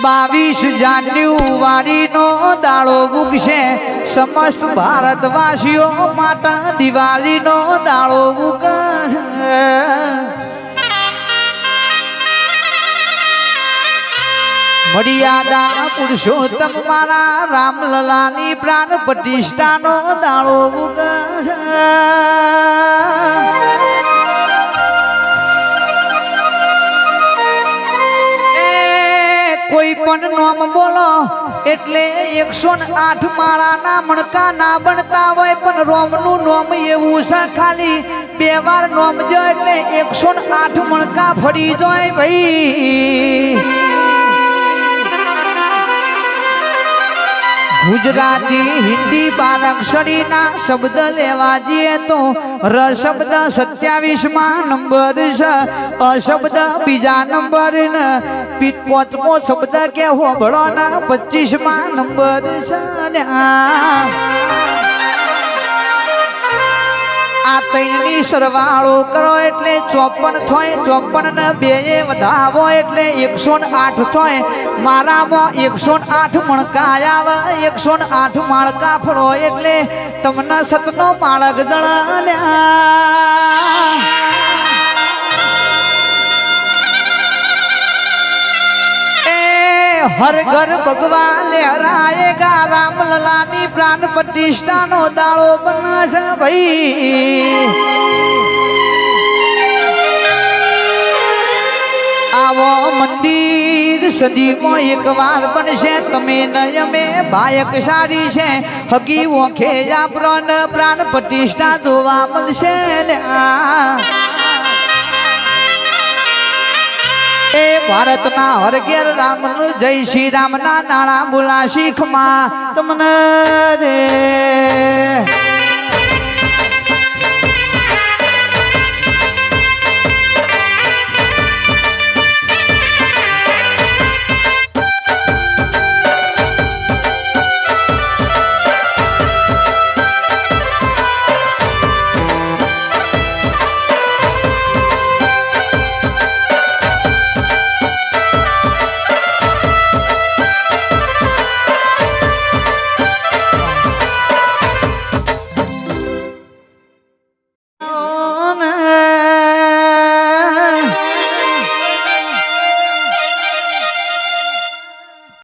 22 જાન્યુઆરી નો દાડો ઉગશે સમસ્ત ભારતવાસીઓ માટે દિવાળી નો દાડો ઉગશે મર્યાદા પુરુષોત્તમ મારા રામલલાની પ્રાણ પ્રતિષ્ઠાનો દાડો ઉગશે કોઈ પણ નામ બોલો એટલે 108 માળાના મણકા ના બનતા હોય પણ રોમનું નામ એવું છે ખાલી 2 વાર નામ જો એટલે 108 મણકા ફરી જાય ભાઈ ગુજરાતી હિન્દી 12 અક્ષરીના શબ્દ લેવા જઈએ તો ર શબ્દ 27માં નંબર છે અશબ્દ બીજા નંબર ને પાંચમો શબ્દ કે હોબળો ના 25માં નંબર છે આ તૈની સરવાળો કરો એટલે 54 થાય 54 ને 2 વધાવો એટલે 108 થાય મારામાં 108 મણકા આવે 108 માળકા ફળો એટલે તમને સતનો માળક જણાલ્યા हर घर भगवा लहराएगा रामललानी प्राण प्रतिष्ठा नो दाड़ो बनશે भाई आवो मंदिर सदी में एक बार बनશે તમે નયમે ભાયક સાડી છે હકી ઓખે પ્રાણ પ્રતિષ્ઠા જોવા મળશે ए भारत ना हर घेर राम जय श्री राम ना नाणा बोला शीख मा तमने रे